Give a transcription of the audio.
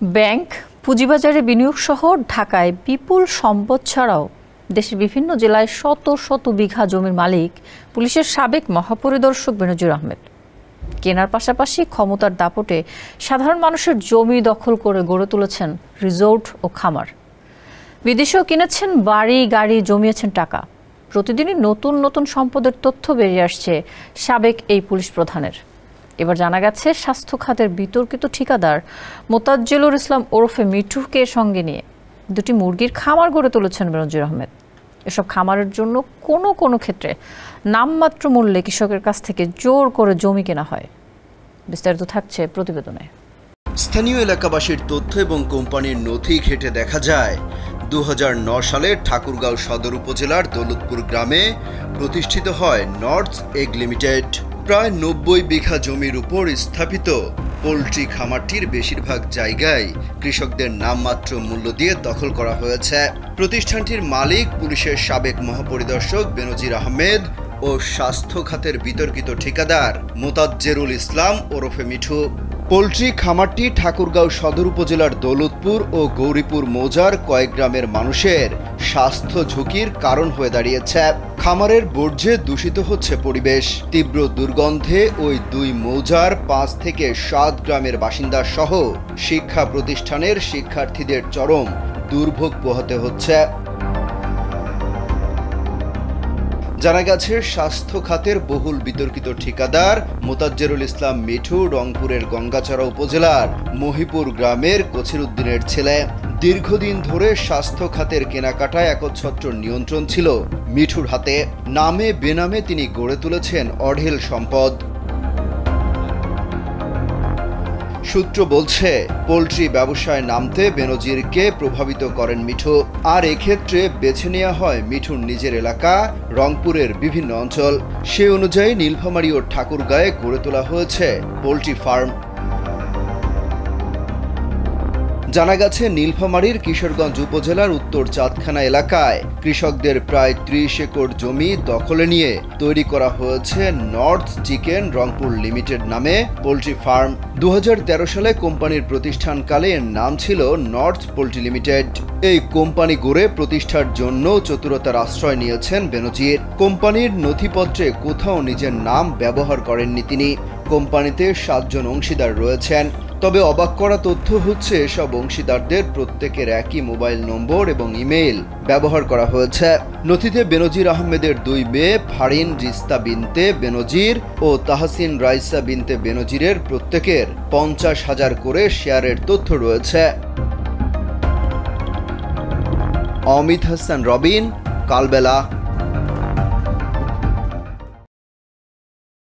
Bank, পুঁজিবাজারে বিনিয়োগ সহ ঢাকায় বিপুল সম্পদ ছাড়াও দেশের বিভিন্ন জেলায় শত শত বিঘা জমির মালিক পুলিশের সাবেক মহাপরিদর্শক বেনজির আহমেদ। কেনার পাশাপাশি ক্ষমতার দাপটে সাধারণ মানুষের জমি দখল করে গড়ে তুলেছেন রিসোর্ট ও খামার। বিদেশেও কিনেছেন বাড়ি, গাড়ি, জমিয়েছেন টাকা। প্রতিদিনই নতুন নতুন সম্পদের তথ্য বেরিয়ে আসছে সাবেক এই পুলিশ প্রধানের। এবার জানা গেছে স্বাস্থ্য খাতের বিতর্কিত ঠিকাদার মোতাজ্জেলুল ইসলাম ওরফে মিঠুকে সঙ্গে নিয়ে দুটি মুরগির খামার গড়ে তুলেছেন বেনজির আহমেদ। এসব খামারের জন্য কোনো কোনো ক্ষেত্রে নামমাত্র মূল্যে কৃষকের কাছ থেকে জোর করে জমি কেনা হয়। বিস্তারিত থাকছে প্রতিবেদনে। স্থানীয় এলাকাবাসীর তথ্য এবং কোম্পানির নথি ঘেঁটে দেখা যায় 2009 সালে ঠাকুরগাঁও সদর উপজেলার দৌলতপুর গ্রামে প্রতিষ্ঠিত হয় নর্থস এগ লিমিটেড। প্রায় 90 বিঘা জমির উপর স্থাপিত পোল্ট্রি খামারটির বেশিরভাগ জায়গায় কৃষকদের নামমাত্র মূল্য দিয়ে দখল করা হয়েছে। প্রতিষ্ঠানটির মালিক পুলিশের সাবেক মহাপরিদর্শক বেনজির আহমেদ ও স্বাস্থ্য খাতের বিতর্কিত ঠিকাদার মোতাজ্জেলুল ইসলাম ওরফে মিঠু। পোল্ট্রি খামারটি ঠাকুরগাঁও সদর উপজেলার দৌলতপুর ও গৌরীপুর মৌজার কয়েক গ্রামের মানুষের স্বাস্থ্য ঝুঁকির কারণ হয়ে দাঁড়িয়েছে। খামারের বর্জ্যে দূষিত হচ্ছে পরিবেশ। তীব্র দুর্গন্ধে ওই দুই মৌজার 5 থেকে 7 গ্রামের বাসিন্দা সহ শিক্ষা প্রতিষ্ঠানের শিক্ষার্থীদের চরম দুর্ভোগ পোহাতে হচ্ছে। জানা গেছে স্বাস্থ্য খাতের বহুল বিতর্কিত ঠিকাদার মোতাজ্জেলুল ইসলাম মিঠু রংপুরের গঙ্গাচড়া উপজেলার মহিপুর গ্রামের কছিরউদ্দিনের ছেলে। দীর্ঘদিন ধরে স্বাস্থ্য খাতের কেনাকাটায় একচ্ছত্র নিয়ন্ত্রণ ছিল মিঠুর হাতে। নামে বেনামে তিনি গড়ে তুলেছেন অঢেল সম্পদ। সূত্র বলছে, পোল্ট্রি ব্যবসায় নামতে বেনজিরকে প্রভাবিত করেন মিঠু। আর এক্ষেত্রে বেছে নেওয়া হয় মিঠুর নিজের এলাকা রংপুরের বিভিন্ন অঞ্চল। সে অনুযায়ী নীলফামারী ও ঠাকুরগাঁয়ে গড়ে তোলা হয়েছে পোল্ট্রি ফার্ম। জানা গেছে নীলফামারীর কিশোরগঞ্জ উপজেলার উত্তর চাঁদখানা এলাকায় কৃষকদের প্রায় 30 একর জমি দখলে নিয়ে তৈরি করা হয়েছে নর্থ চিকেন রংপুর লিমিটেড নামে পোল্ট্রি ফার্ম। 2013 সালে কোম্পানির প্রতিষ্ঠানকালে এর নাম ছিল নর্থ পোল্ট্রি লিমিটেড। এই কোম্পানি গড়ে প্রতিষ্ঠার জন্য চতুরতার আশ্রয় নিয়েছেন বেনজির। কোম্পানির নথিপত্রে কোথাও নিজের নাম ব্যবহার করেননি তিনি। কোম্পানিতে 7 জন অংশীদার রয়েছেন। তবে অবাক করা তথ্য হচ্ছে এসব অংশীদারদের প্রত্যেকের একই মোবাইল নম্বর এবং ইমেইল ব্যবহার করা হয়েছে। নথিতে বেনজির আহমেদের 2 মেয়ে ফারিন রিস্তা বিনতে বেনজির ও তাহসিন রাইসা বিনতে বেনজিরের প্রত্যেকের 50,000 করে শেয়ারের তথ্য রয়েছে। অমিত হাসান রবিন, কালবেলা।